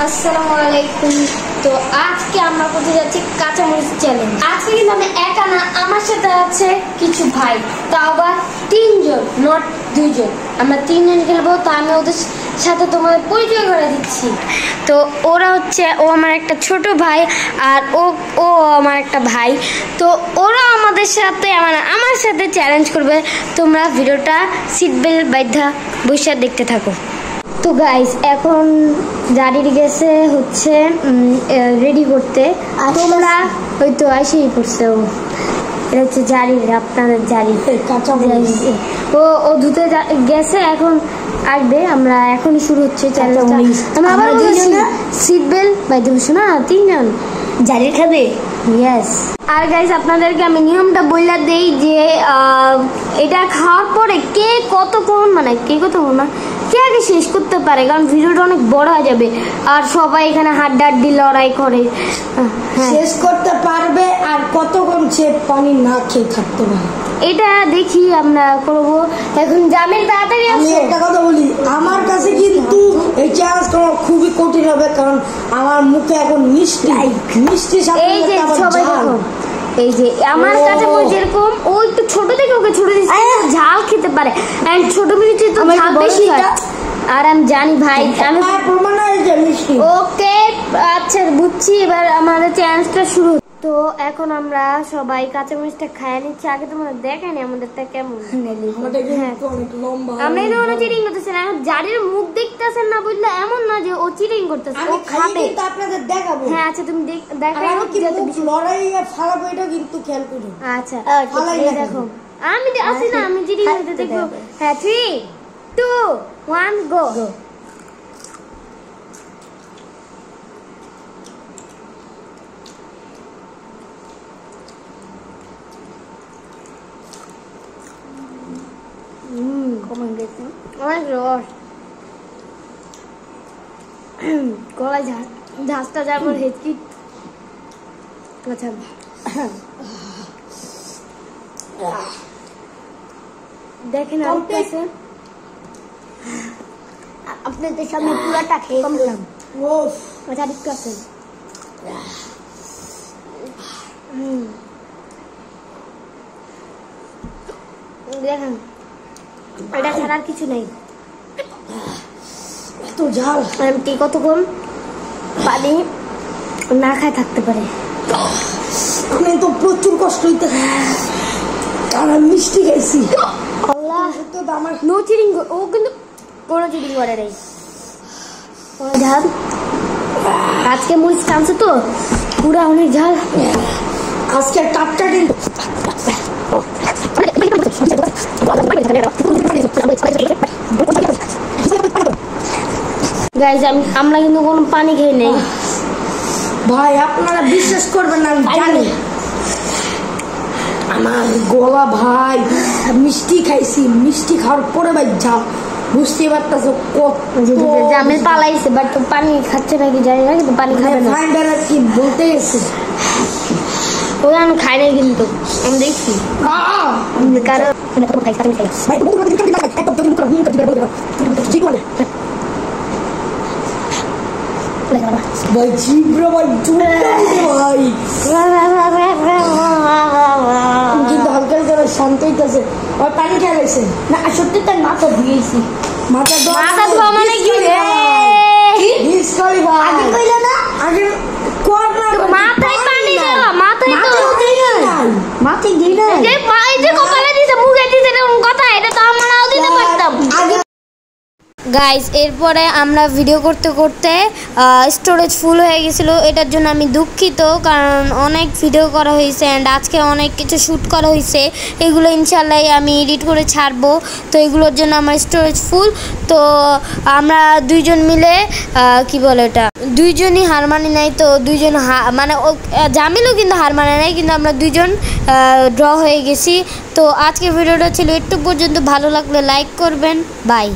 আসসালামু আলাইকুম। তো আজকে আমরা করতে যাচ্ছি কাঁচামরিচ চ্যালেঞ্জ। আজকে কিন্তু আমি একা না, আমার সাথে আছে কিছু ভাই, তাও আবার তিনজন, নট দুইজন। আমরা তিনজন খেলবো। তো আমি ওদের সাথে তোমাদের পরিচয় করে দিচ্ছি। তো ওরা হচ্ছে, ও আমার একটা ছোট ভাই আর ও আমার একটা ভাই। তো ওরা আমাদের সাথে আমার সাথে চ্যালেঞ্জ করবে। তোমরা ভিডিওটা সিট বেল্ট বাঁধা বসে দেখতে থাকো। তো গাইস, এখন জারির গেছে হচ্ছে রেডি করতে। তোমরা হয়তো আইসেই পড়ছে। ও এটা হচ্ছে জারির, আপনাদের জারি ও ধুতে গেছে, এখন আসবে। আমরা এখনই শুরু হচ্ছে চ্যালেঞ্জটা। আমরা আবার সিট বেল্ট বাইতে বসে না, তিনজন জারির খাবে। ইয়েস। আর গাইস, আপনাদেরকে আমি নিয়মটা বললা দেই যে এটা খাওয়ার পরে কে কতক্ষণ কে আগে শেষ করতে পারে, কারণ ভিডিওটা অনেক বড় হয়ে যাবে আর সবাই এখানে হাড্ডাহাড্ডি লড়াই করে শেষ করতে পারবে আর কতক্ষণ সে পানি না খেয়ে থাকতে পারে এটা দেখি আমরা করবো। এখন জামিল তাড়াতাড়ি আমি একটা কথা বলি, আমার কাছে কিন্তু এই চ্যালেঞ্জ করা খুবই কঠিন হবে, কারণ আমার মুখে এখন মিষ্টি এই যে সবাই দেখো, এই যে আমার কাছে যেরকম ও একটু ছোট থেকে ওকে ছোট দিচ্ছে, ঝাল খেতে পারে। এন্ড ছোট মিষ্টি তো ঝাল বেশি হয়। আর আমি জানি ভাই, আমি ওকে আচ্ছা বুঝছি। এবার আমাদের চ্যালেঞ্জটা শুরু। তো এখন আমরা সবাই কাঁচামরিচটা খাইয়ে নিচ্ছি। আগে তোমরা দেখাইনি আমাদেরটা কেমন। আমরা এই ধরনের চিটিং করতেছেন, এখন জারির মুখ দেখতেছেন না, বুঝলে এমন না যে ও চিটিং করতেছে, ও খাবে। আপনাদের দেখাবো। হ্যাঁ আচ্ছা, তুমি দেখাও লড়াই আর ফালাবো, এটা কিন্তু খেয়াল করো। আচ্ছা দেখো, আমি আসি না, আমি চিটিং করতে দেখবো। হ্যাঁ 3 2 1 গো। অনেক রস, গলায় ঝাঁসটা যাবার হেঁচকি। আচ্ছা দেখেন আপনাদের সামনে পুরাটা খেয়ে ফেললাম। আচ্ছা ঠিক আছে। দেখেন এটা ছাড়া আর কিছু নেই, এত ঝাল। কে কতক্ষণ পানি না খায় থাকতে পারে। আমি তো প্রচুর কষ্ট হইতে, কারণ মিষ্টি খাইছি। আল্লাহ তো আমার নো চিটিং, ও কিন্তু কোনো চিটিং করে নাই। ঝাল আজকে মরিচ টানছে তো পুরা অনেক ঝাল। আজকে টাটকা কিন্তু গাইস, আমরা কিন্তু কোনো পানি খেয়ে নেই ভাই। আপনারা বিশ্বাস করবেন না, আমি জানি আমার গলা ভাই মিষ্টি খাইছি। মিষ্টি খাওয়ার পরে ভাই যা বুঝতে পারতেছো কত জামিল পালাইছে, বাট পানি খাচ্ছে নাকি জানি না, কিন্তু পানি খাবে না। ফাইন্ডার কি বলতে গেছে, ওই আমি খাই নাই, কিন্তু আমি দেখছি কারণ ভাই জিব্রা ভাই ভাই কিন্তু হালকা হালকা শান্ত হইতেছে। আর পানি খেয়ে গেছে না, সত্যি তার মাথা ধুয়েছি। মাথা ধোয়া মানে কি রে? আগে কইলে না, আগে মাথায় পানি দেওয়া, মাথায় তো মাথায় দিই না, এই যে কপালে দিছে, মুখে দিছে, এরকম কথা। এটা তো আমরাও দিতে পারতাম। গাইস, এরপরে আমরা ভিডিও করতে করতে স্টোরেজ ফুল হয়ে গেছিল। এটার জন্য আমি দুঃখিত, কারণ অনেক ভিডিও করা হয়েছে অ্যান্ড আজকে অনেক কিছু শ্যুট করা হয়েছে। এগুলো ইনশাল্লাহ আমি এডিট করে ছাড়বো। তো এগুলোর জন্য আমার স্টোরেজ ফুল। তো আমরা দুইজন মিলে কি বলে এটা, দুইজনই হার মানি নাই। তো দুইজন মানে জামিলও কিন্তু হার মানে নাই, কিন্তু আমরা দুইজন ড্র হয়ে গেছি। তো আজকের ভিডিওটা ছিল একটু পর্যন্ত। ভালো লাগলে লাইক করবেন। বাই।